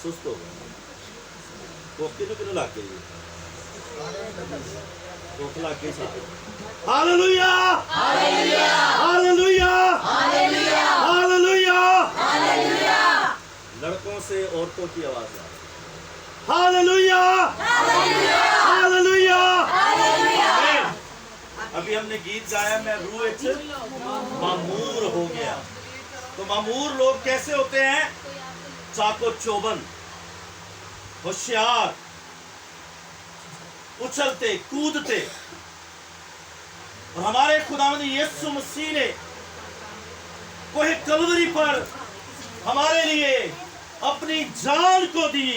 सुस्त हो गए किनु लग गई भुख लग गई सारे hallelujah hallelujah hallelujah hallelujah hallelujah hallelujah लड़कों से औरतों की आवाज आ रही हालेलुया हालेलुया हालेलुया हालेलुया अभी हमने गीत गाया मैं रूह मामूर हो गया। तो मामूर लोग कैसे होते हैं? चाको चौबन, होशियार, उछलते कूदते। और हमारे खुदावंद यीशु मसीह ने कोहे कलवरी पर हमारे लिए अपनी जान को दी।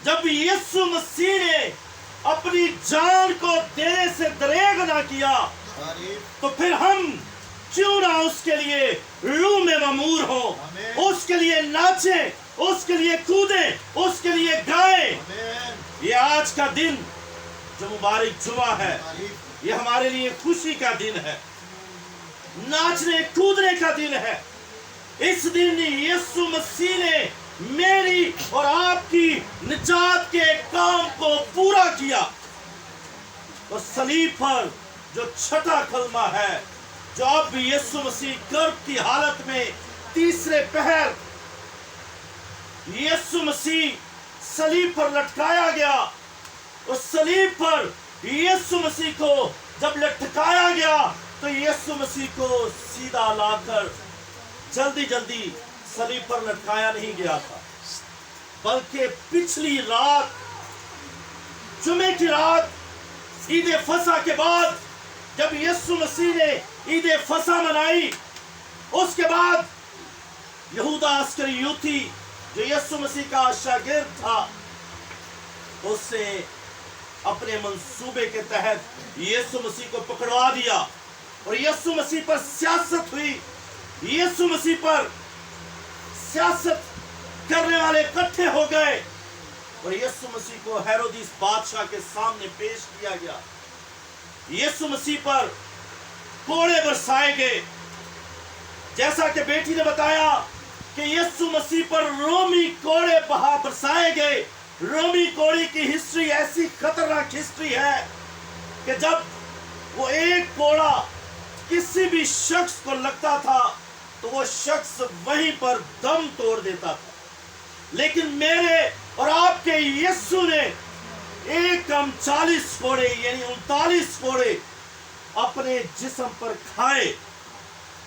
जब यीशु मसीह ने अपनी जान को देने से दरेग ना किया तो फिर हम क्यों ना उसके लिए रूह में मामूर हो, उसके लिए नाचे, उसके लिए कूदे, उसके लिए गाए। ये आज का दिन जो मुबारक जुमा है, ये हमारे लिए खुशी का दिन है, नाचने कूदने का दिन है। इस दिन यीशु मसीह ने मेरी और आपकी निजात के काम को पूरा किया। और सलीब पर जो छठा कलमा है, जो अब यीशु मसीह गर्भ की हालत में तीसरे पहर यीशु मसीह सलीब पर लटकाया गया। उस सलीब पर यीशु मसीह को जब लटकाया गया तो यीशु मसीह को सीधा लाकर जल्दी जल्दी सलीब पर लटकाया नहीं गया था, बल्कि पिछली रात, जुमे की रात, ईद फसा के बाद जब यीशु मसीह ने ईद फसा मनाई, उसके बाद यहूदा अस्करियोती जो यीशु मसीह का शागिर्द था, उससे अपने मंसूबे के तहत यीशु मसीह को पकड़वा दिया और यीशु मसीह पर सियासत हुई। यीशु मसीह पर सियासत करने वाले इकट्ठे हो गए और यीशु मसीह को हेरोदिस बादशाह के सामने पेश किया गया। यीशु मसीह पर कोड़े बरसाए गए। जैसा कि बेटी ने बताया कि यीशु मसीह पर रोमी कोड़े बरसाए गए। रोमी कोड़े की हिस्ट्री ऐसी खतरनाक हिस्ट्री है कि जब वो एक कोड़ा किसी भी शख्स को लगता था तो वो शख्स वहीं पर दम तोड़ देता था। लेकिन मेरे और आपके यीशु ने एक कम 40 कोड़े यानी 39 कोड़े अपने जिस्म पर खाए।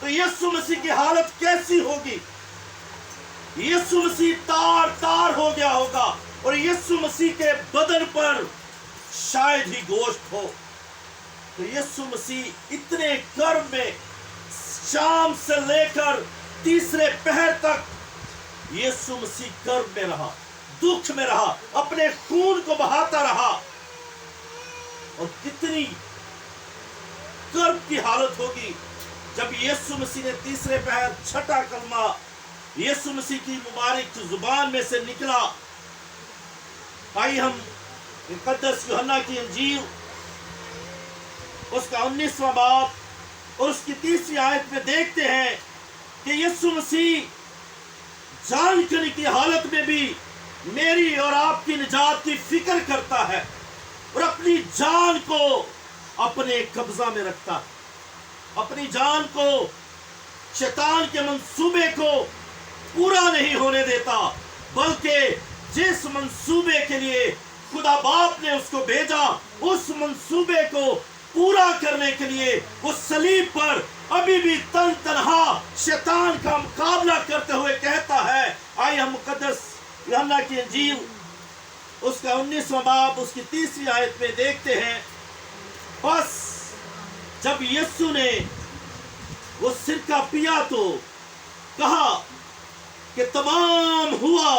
तो यीशु मसीह की हालत कैसी होगी? यीशु मसीह तार तार हो गया होगा और यीशु मसीह के बदन पर शायद ही गोश्त हो। तो यीशु मसीह इतने गर्भ में शाम से लेकर तीसरे पहर तक यीशु मसीह गर्भ में रहा, दुख में रहा, अपने खून को बहाता रहा। और कितनी गर्भ की हालत होगी जब यीशु मसीह ने तीसरे पहर छठा कलमा यीशु मसीह की मुबारक जुबान में से निकला। आइए हम मुकद्दस यूहन्ना की इंजील उसका 19वां बाब और उसकी 3री आयत में देखते हैं कि यीशु मसीह जानकनी की हालत में भी मेरी और आपकी निजात की फिक्र करता है और अपनी जान को अपने कब्जा में रखता है। अपनी जान को शैतान के मंसूबे को पूरा नहीं होने देता, बल्कि जिस मंसूबे के लिए खुदा बाप ने उसको भेजा उस मंसूबे को पूरा करने के लिए वो सलीब पर अभी भी तन तनहा शैतान का मुकाबला करते हुए कहता है। आइए हम मुकद्दस यूहन्ना की इंजील उसका 19वां बाब उसकी 3री आयत में देखते हैं। बस जब यीशु ने वो सिरका पिया तो कहा कि तमाम हुआ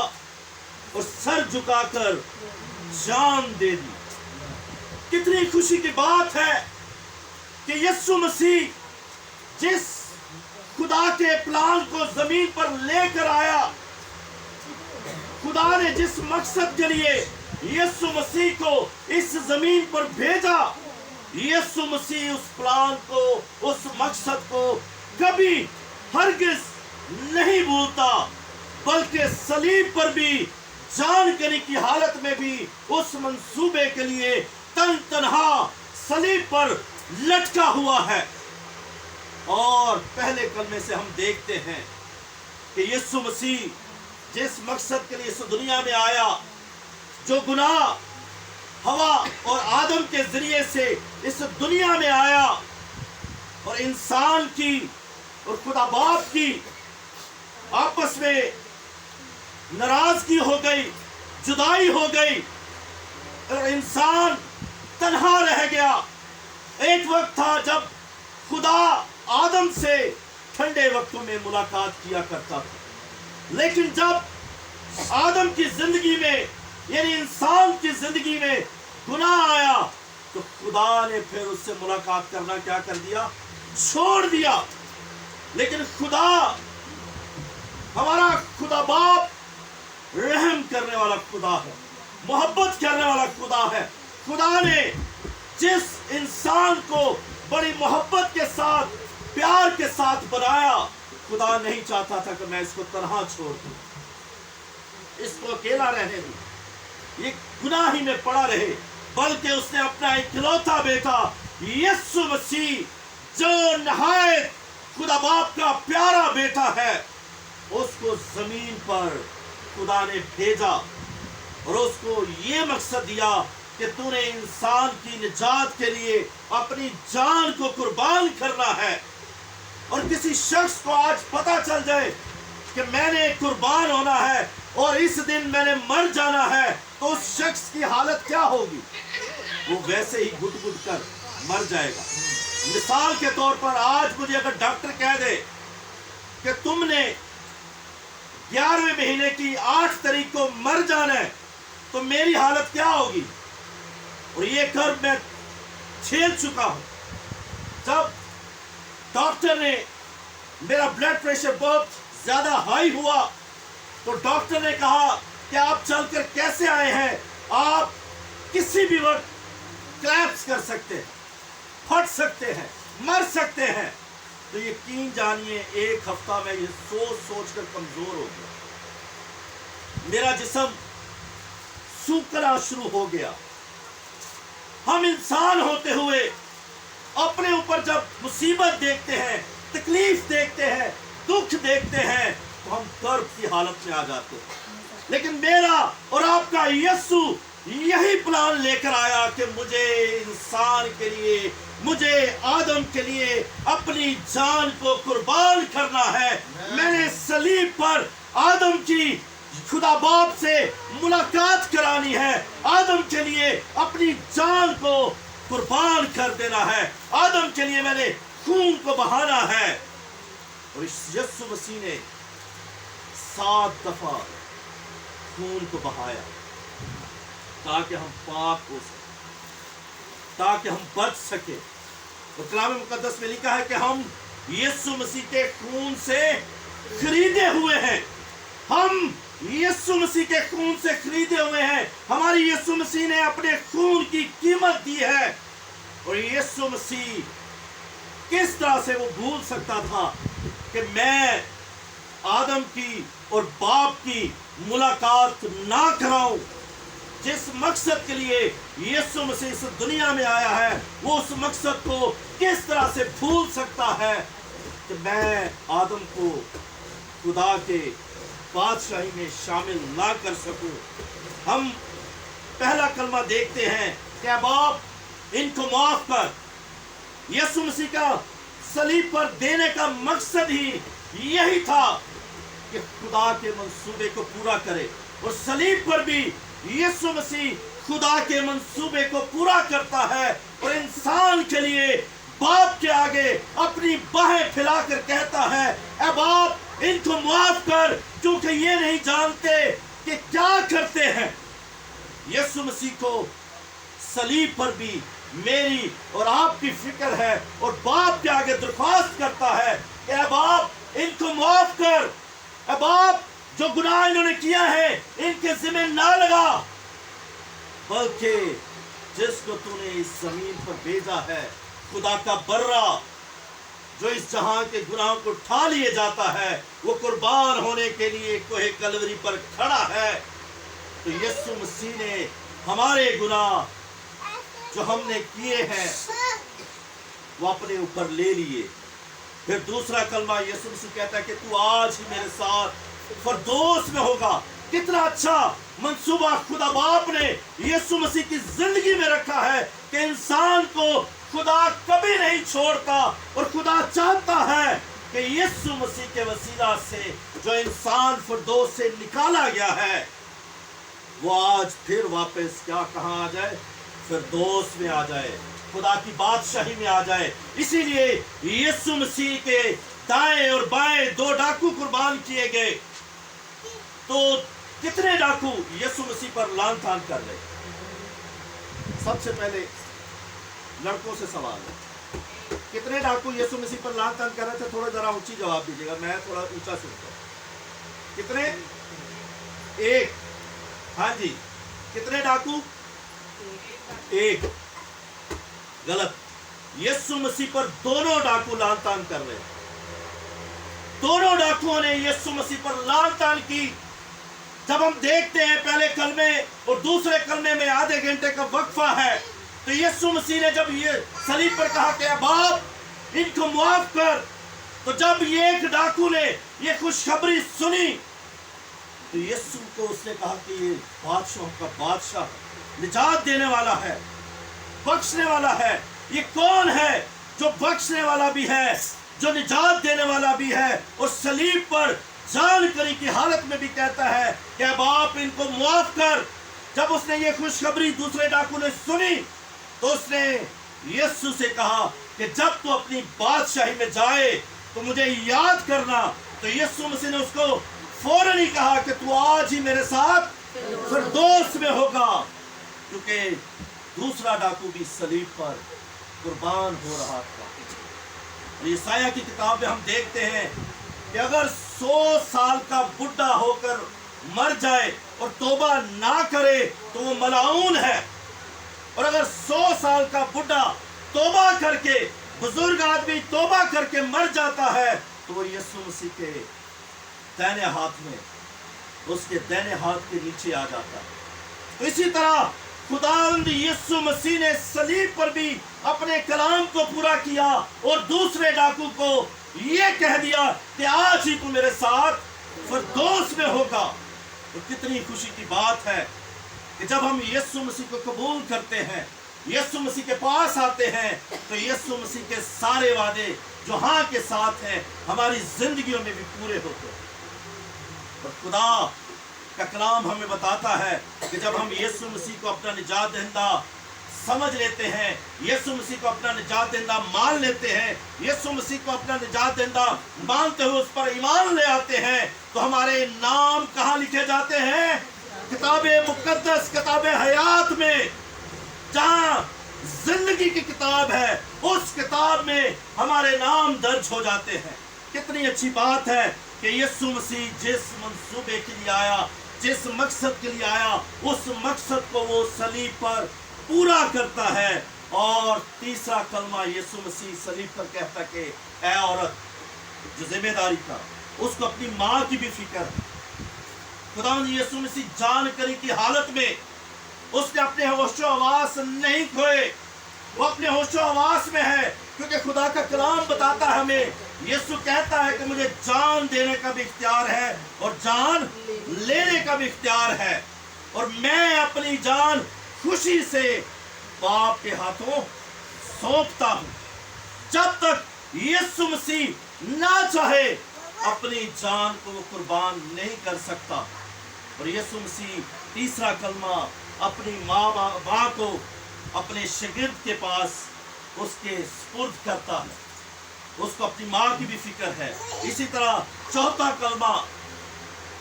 और सर झुकाकर जान दे दी। कितनी खुशी की बात है कि यीशु मसीह जिस खुदा के प्लान को जमीन पर लेकर आया, खुदा ने जिस मकसद के लिए यीशु मसीह को इस जमीन पर भेजा, यीशु मसीह उस प्लान को, उस मकसद को कभी हरगिज नहीं भूलता, बल्कि सलीब पर भी जान करने की हालत में भी उस मंसूबे के लिए तनहा सलीब पर लटका हुआ है। और पहले कलमे से हम देखते हैं कि यीशु मसीह जिस मकसद के लिए इस दुनिया में आया, जो गुनाह हवा और आदम के जरिए से इस दुनिया में आया और इंसान की और खुदा बाप की आपस में नाराजगी हो गई, जुदाई हो गई और इंसान तन्हा रह गया। एक वक्त था जब खुदा आदम से ठंडे वक्तों में मुलाकात किया करता था, लेकिन जब आदम की जिंदगी में यानी इंसान की जिंदगी में गुनाह आया तो खुदा ने फिर उससे मुलाकात करना क्या कर दिया, छोड़ दिया। लेकिन खुदा, हमारा खुदा बाप रहम करने वाला खुदा है, मोहब्बत करने वाला खुदा है। खुदा ने जिस इंसान को बड़ी मोहब्बत के साथ, प्यार के साथ बनाया, खुदा नहीं चाहता था कि मैं इसको तन्हा छोड़ दूं, इसको अकेला रहने दूं, ये गुनाह ही में पड़ा रहे, बल्कि उसने अपना इकलौता बेटा यीशु मसीह, जो नहायत खुदा बाप का प्यारा बेटा है, उसको जमीन पर खुदा ने भेजा और उसको ये मकसद दिया कि तूने इंसान की निजात के लिए अपनी जान को कुर्बान करना है। और किसी शख्स को आज पता चल जाए कि मैंने कुर्बान होना है और इस दिन मैंने मर जाना है, तो उस शख्स की हालत क्या होगी? वो वैसे ही घुट घुट कर मर जाएगा। मिसाल के तौर पर आज मुझे अगर डॉक्टर कह दे कि तुमने 11वें महीने की 8 तारीख को मर जाना है, तो मेरी हालत क्या होगी? और ये कर्म मैं झेल चुका हूं। जब डॉक्टर ने, मेरा ब्लड प्रेशर बहुत ज्यादा हाई हुआ, तो डॉक्टर ने कहा कि आप चलकर कैसे आए हैं, आप किसी भी वक्त क्रैप्स कर सकते हैं, फट सकते हैं, मर सकते हैं। तो यकीन जानिए 1 हफ्ता में ये सोच सोच कर कमजोर हो गया, मेरा जिस्म सूखना शुरू हो गया। हम इंसान होते हुए अपने ऊपर जब मुसीबत देखते हैं, तकलीफ देखते हैं, दुख देखते हैं, तो हम कर्ब की हालत में आ जाते हैं। लेकिन मेरा और आपका यीशु यही प्लान लेकर आया कि मुझे इंसान के लिए, मुझे आदम के लिए अपनी जान को कुर्बान करना है। मैंने सलीब पर आदम की खुदा बाप से मुलाकात करानी है, आदम के लिए अपनी जान को कुर्बान कर देना है, आदम के लिए मैंने खून को बहाना है। और इस यीशु मसीह ने 7 दफा खून को बहाया ताकि हम पाक हो सके, ताकि हम बच सके। और कलाम मुकद्दस में लिखा है कि हम यीशु मसीह के खून से खरीदे हुए हैं। हम यीशु मसीह के खून से खरीदे हुए हैं। हमारी यीशु मसीह ने अपने खून की कीमत दी है। और यीशु मसीह किस तरह से वो भूल सकता था कि मैं आदम की और बाप की मुलाकात ना कराऊं। जिस मकसद के लिए यीशु मसीह इस दुनिया में आया है, वो उस मकसद को किस तरह से भूल सकता है कि मैं आदम को खुदा के बादशाही में शामिल ना कर सकूं। हम पहला कलमा देखते हैं कि बाप इनको माफ कर। यीशु मसीह का सलीब पर देने का मकसद ही यही था कि खुदा के मंसूबे को पूरा करे। और सलीब पर भी यीशु मसीह खुदा के मंसूबे को पूरा करता है और इंसान के लिए बाप के आगे अपनी बाहें फैलाकर कहता है, ऐ बाप इनको माफ कर, क्योंकि ये नहीं जानते कि क्या करते हैं। यीशु मसीह को सलीब पर भी मेरी और आपकी फिक्र है और बाप के आगे दरख्वास्त करता है कि ऐ बाप इनको माफ कर, ऐ बाप जो गुनाह इन्होंने किया है इनके जिम्मे ना लगा, बल्कि जिसको तूने इस जमीन पर भेजा है खुदा का बर्रा, जो इस जहां के गुनाहों को उठा लिए जाता है, वो कुर्बान होने के लिए कोहे कलवरी पर खड़ा है। तो यीशु मसीह ने हमारे गुनाह जो हमने किए हैं वो अपने ऊपर ले लिए। फिर दूसरा कलमा यीशु मसीह कहता है कि तू आज ही मेरे साथ फिरदौस में होगा। कितना अच्छा मंसूबा खुदा बाप ने यीशु मसीह की जिंदगी में रखा है कि इंसान को खुदा कभी नहीं छोड़ता, और खुदा चाहता है कि यीशु मसीह के वसीला से जो इंसान फिरदौस से निकाला गया है वो आज फिर वापस क्या कहाँ आ जाए, फिरदौस में आ जाए, खुदा की बादशाही में आ जाए। इसीलिए यीशु मसीह के दाएं और बाएं 2 डाकू कुर्बान किए गए। तो कितने डाकू यीशु मसीह पर लान तान कर रहे? सबसे पहले लड़कों से सवाल है, कितने डाकू यीशु मसीह पर लान तान कर रहे थे? थोड़ा जरा ऊंची जवाब दीजिएगा, मैं थोड़ा ऊंचा सुनता हूं। कितने? 1। हाँ जी, कितने डाकू? 1। गलत। यीशु मसीह पर दोनों डाकू लान तान कर रहे। दोनों डाकुओं ने यीशु मसीह पर लान तान की। जब हम देखते हैं पहले कलमे और दूसरे कलमे में आधे घंटे का वक्फा है, तो यीशु मसीह ने जब ये सलीब पर कहा कि बाप इनको माफ कर, तो जब ये एक डाकू ने ये खुशखबरी सुनी तो यीशु को उसने कहा कि ये बादशाह का बादशाह निजात देने वाला है, बख्शने वाला है। ये कौन है जो बख्शने वाला भी है, जो निजात देने वाला भी है, और सलीब पर जानकरी की हालत में भी कहता है कि बाप इनको माफ कर। जब उसने ये खुशखबरी दूसरे डाकू ने सुनी तो उसने यीशु से कहा कि जब तू अपनी बादशाही में जाए तो मुझे याद करना। तो यीशु मसीह ने उसको फौरन ही कहा कि तू आज ही मेरे साथ फिरदौस में होगा, क्योंकि दूसरा डाकू भी सलीब पर कुर्बान हो रहा था। ईसाया की किताब में हम देखते हैं कि अगर 100 साल का बुढ़ा होकर मर जाए और तौबा ना करे तो वो मलाऊन है, और अगर 100 साल का बुढ़ा तौबा करके, बुजुर्ग आदमी तौबा करके मर जाता है तो वो यीशु मसीह के दाहिने हाथ में, उसके दाहिने हाथ के नीचे आ जाता है। तो इसी तरह खुदावंद यीशु मसीह ने सलीब पर भी अपने कलाम को पूरा किया और दूसरे डाकू को ये कह दिया कि आज ही तू मेरे साथ फिरदौस में होगा। तो कितनी खुशी की बात है कि जब हम यीशु मसीह को कबूल करते हैं, यीशु मसीह के पास आते हैं, तो यीशु मसीह के सारे वादे जो हाँ के साथ हैं हमारी जिंदगियों में भी पूरे होते हैं। और खुदा का कलाम हमें बताता है कि जब हम यीशु मसीह को अपना निजात दहिंदा समझ लेते हैं, यीशु मसीह को अपना निजात दहिंदा मान लेते हैं, यीशु मसीह को अपना निजात दहिंदा मानते हुए उस पर ईमान ले आते हैं, तो हमारे नाम कहाँ लिखे जाते हैं? किताबे मुकद्दस, किताबे हयात में, जहाँ जिंदगी की किताब है उस किताब में हमारे नाम दर्ज हो जाते हैं। कितनी अच्छी बात है कि यीशु मसीह जिस मंसूबे के लिए आया, जिस मकसद के लिए आया, उस मकसद को वो सलीब पर पूरा करता है। और तीसरा कलमा यीशु मसीह सलीब पर कहता कि ऐ औरत जो जिम्मेदारी था, उसको अपनी माँ की भी फिक्र है। खुदावंद यीशु मसीह जानकारी की हालत में उसने अपने होशो हवास नहीं खोए, वो अपने होशो हवास में है, क्योंकि खुदा का कलाम बताता है हमें, यीशु कहता है कि मुझे जान देने का भी इख्तियार है और जान लेने का भी इख्तियार है, और मैं अपनी जान खुशी से बाप के हाथों सौंपता हूं। जब तक यीशु मसीह ना चाहे अपनी जान को वो कुर्बान नहीं कर सकता। और यीशु मसीह तीसरा कलमा अपनी माँ को अपने शागिर्द के पास उसके सुपुर्द करता है, उसको अपनी माँ की भी फिक्र है। इसी तरह चौथा कलमा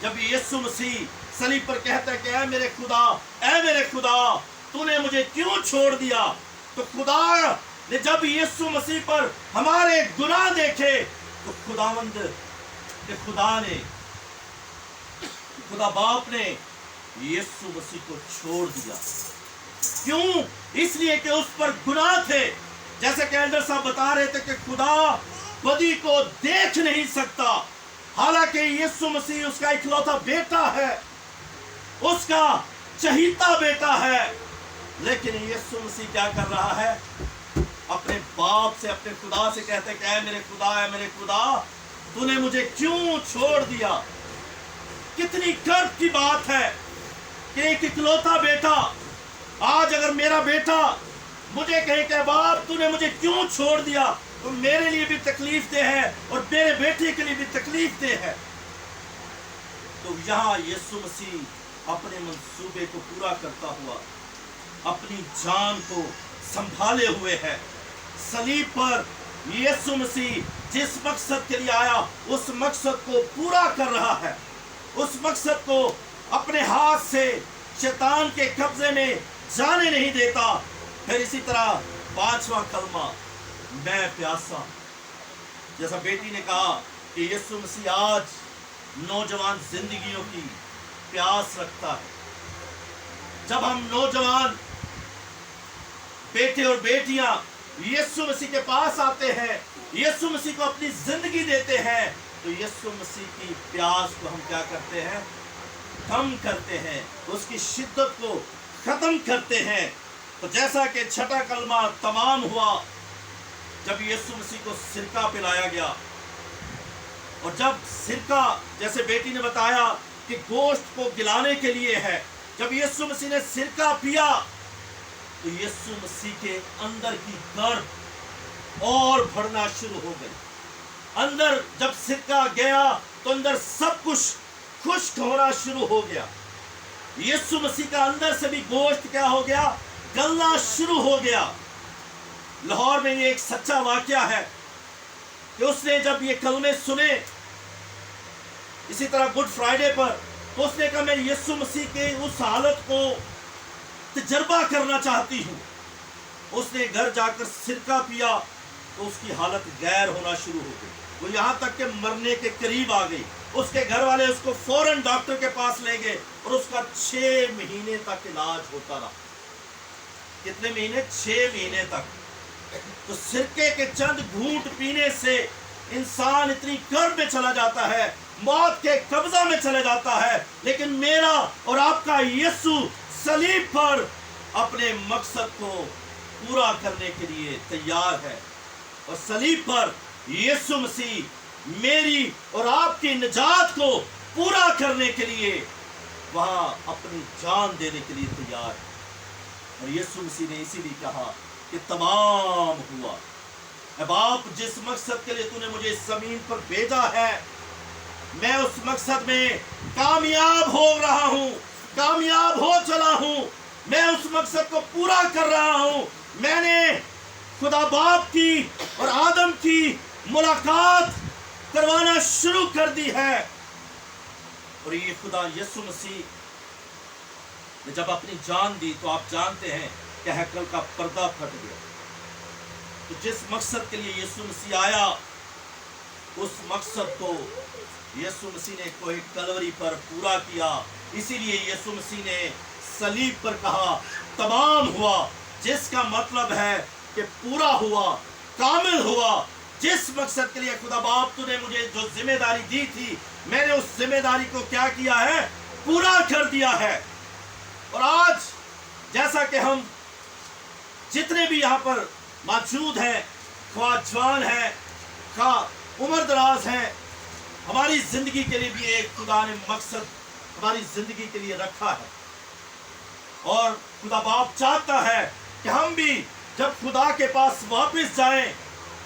जब यीशु मसीह सलीब पर कहता है कि ऐ मेरे खुदा तूने मुझे क्यों छोड़ दिया, तो खुदा ने जब यीशु मसीह पर हमारे गुनाह देखे तो खुदा बाप ने यीशु मसीह को छोड़ दिया। क्यों? इसलिए कि उस पर गुनाह थे। जैसे कि एल्डर साहब बता रहे थे कि खुदा बदी को देख नहीं सकता। हालांकि यीशु मसीह उसका इकलौता बेटा है, उसका चहीता बेटा है, लेकिन यीशु मसीह क्या कर रहा है? अपने बाप से, अपने खुदा से कहते हैं कि ऐ मेरे खुदा तूने मुझे क्यों छोड़ दिया। कितनी गर्व की बात है कि एक इकलौता बेटा, आज अगर मेरा बेटा मुझे कहे कि बाप तूने मुझे क्यों छोड़ दिया, तो मेरे लिए भी तकलीफ दे है और मेरे बेटे के लिए भी तकलीफ दे है। तो यहां यीशु मसीह अपने मंसूबे को पूरा करता हुआ अपनी जान को संभाले हुए है। सलीब पर यीशु मसीह जिस मकसद के लिए आया उस मकसद को पूरा कर रहा है। उस मकसद को अपने हाथ से शैतान के कब्जे में जाने नहीं देता। फिर इसी तरह 5वां कलमा, मैं प्यासा। जैसा बेटी ने कहा कि यीशु मसीह आज नौजवान जिंदगियों की प्यास रखता है। जब हम नौजवान बेटे और बेटियां यीशु मसीह के पास आते हैं, यीशु मसीह को अपनी जिंदगी देते हैं, तो यीशु मसीह की प्यास को हम क्या करते हैं? कम करते हैं, उसकी शिद्दत को खत्म करते हैं। तो जैसा कि 6वां कलमा तमाम हुआ जब यीशु मसीह को सिरका पिलाया गया, और जब सिरका, जैसे बेटी ने बताया कि गोश्त को गिलाने के लिए है, जब यीशु मसीह ने सिरका पिया तो यीशु मसीह के अंदर की गर्व और बढ़ना शुरू हो गई। अंदर जब सिरका गया तो अंदर सब कुछ खुश्क होना शुरू हो गया। यीशु मसीह का अंदर से भी गोश्त क्या हो गया? गलना शुरू हो गया। लाहौर में ये एक सच्चा वाकया है कि उसने जब ये कलमे सुने, इसी तरह गुड फ्राइडे पर, तो उसने कहा मैं यीशु मसीह के उस हालत को तजर्बा करना चाहती हूँ। उसने घर जाकर सिरका पिया तो उसकी हालत गैर होना शुरू हो गई। वो यहाँ तक कि मरने के करीब आ गई। उसके घर वाले उसको फौरन डॉक्टर के पास ले गए और उसका 6 महीने तक इलाज होता रहा। कितने महीने? 6 महीने तक। तो सिरके के चंद घूंट पीने से इंसान इतनी गर्भ में चला जाता है, मौत के कब्जा में चला जाता है। लेकिन मेरा और आपका यीशु सलीब पर अपने मकसद को पूरा करने के लिए तैयार है, और सलीब पर यीशु मसीह मेरी और आपकी निजात को पूरा करने के लिए वहां अपनी जान देने के लिए तैयार है। और यीशु मसीह ने इसीलिए कहा कि तमाम हुआ। अब बाप, जिस मकसद के लिए तूने मुझे इस जमीन पर भेजा है, मैं उस मकसद में कामयाब हो रहा हूं, कामयाब हो चला हूं। मैं उस मकसद को पूरा कर रहा हूं। मैंने खुदा बाप की और आदम की मुलाकात करवाना शुरू कर दी है। और ये खुदा यीशु मसीह ने जब अपनी जान दी तो आप जानते हैं कि हैकल का पर्दा फट गया। तो जिस मकसद के लिए यीशु मसीह आया, उस मकसद को यीशु मसीह ने कोई कलवरी पर पूरा किया। इसीलिए यीशु मसीह ने सलीब पर कहा तमाम हुआ, जिसका मतलब है कि पूरा हुआ, कामिल हुआ। जिस मकसद के लिए खुदा बाप तूने मुझे जो जिम्मेदारी दी थी, मैंने उस जिम्मेदारी को क्या किया है? पूरा कर दिया है। और आज जैसा कि हम जितने भी यहाँ पर मौजूद हैं, ख्वा जवान हैं, ख्वा उम्र दराज हैं, हमारी जिंदगी के लिए भी एक खुदा ने मकसद हमारी जिंदगी के लिए रखा है। और खुदा बाप चाहता है कि हम भी जब खुदा के पास वापस जाएं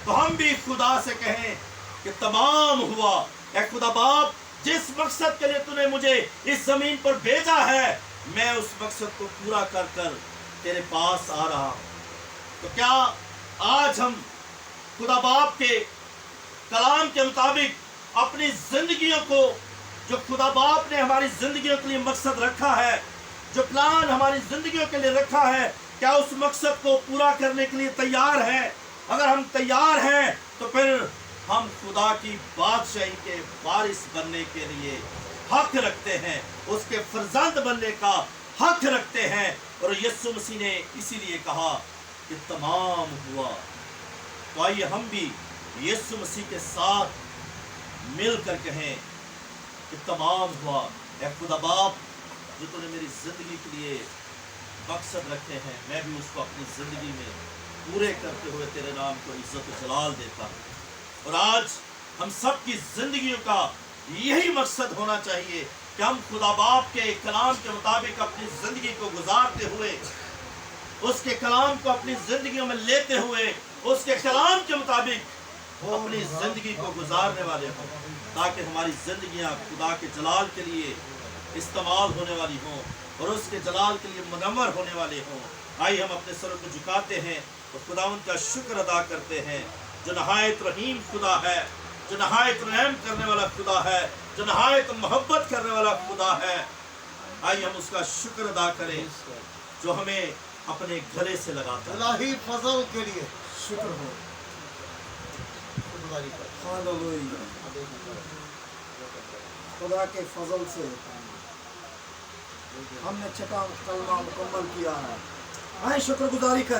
तो हम भी खुदा से कहें कि तमाम हुआ। ऐ खुदा बाप, जिस मकसद के लिए तूने मुझे इस जमीन पर भेजा है, मैं उस मकसद को पूरा कर कर तेरे पास आ रहा हूं। तो क्या आज हम खुदा बाप के कलाम के मुताबिक अपनी जिंदगियों को, जो खुदा बाप ने हमारी जिंदगियों के लिए मकसद रखा है, जो प्लान हमारी जिंदगियों के लिए रखा है, क्या उस मकसद को पूरा करने के लिए तैयार है? अगर हम तैयार हैं तो फिर हम खुदा की बादशाही के वारिस बनने के लिए हक रखते हैं, उसके फर्जंद बनने का हक रखते हैं। और यीशु मसीह ने इसीलिए कहा कि तमाम हुआ। तो आइए हम भी यीशु मसीह के साथ मिलकर कहें कि तमाम हुआ। ऐ खुदा बाप, जो तूने मेरी जिंदगी के लिए मकसद रखे हैं, मैं भी उसको अपनी जिंदगी में पूरे करते हुए तेरे नाम को इज्जत और जलाल देता हूँ। और आज हम सब की जिंदगियों का यही मकसद होना चाहिए कि हम खुदा बाप के कलाम के मुताबिक अपनी जिंदगी को गुजारते हुए, उसके कलाम को अपनी जिंदगियों में लेते हुए, उसके कलाम के मुताबिक अपनी जिंदगी को गुजारने वाले हों, ताकि हमारी जिंदगियां खुदा के जलाल के लिए इस्तेमाल होने वाली हों और उसके जलाल के लिए मुनव्वर होने वाले हों। आइए हम अपने सर को झुकाते हैं और खुदावंद का शुक्र अदा करते हैं, जो नहायत रहीम खुदा है, जो नहायत रहम करने वाला खुदा है, जो नहायत मोहब्बत करने वाला खुदा है। आइए हम उसका शुक्र अदा करें जो हमें अपने गले से लगाता है। इलाही फजल के लिए शुक्र हो। हालेलुया। खुदा के फजल से हमने छठा कलमा मुकम्मल किया है। आए शुक्रगुजारी करें।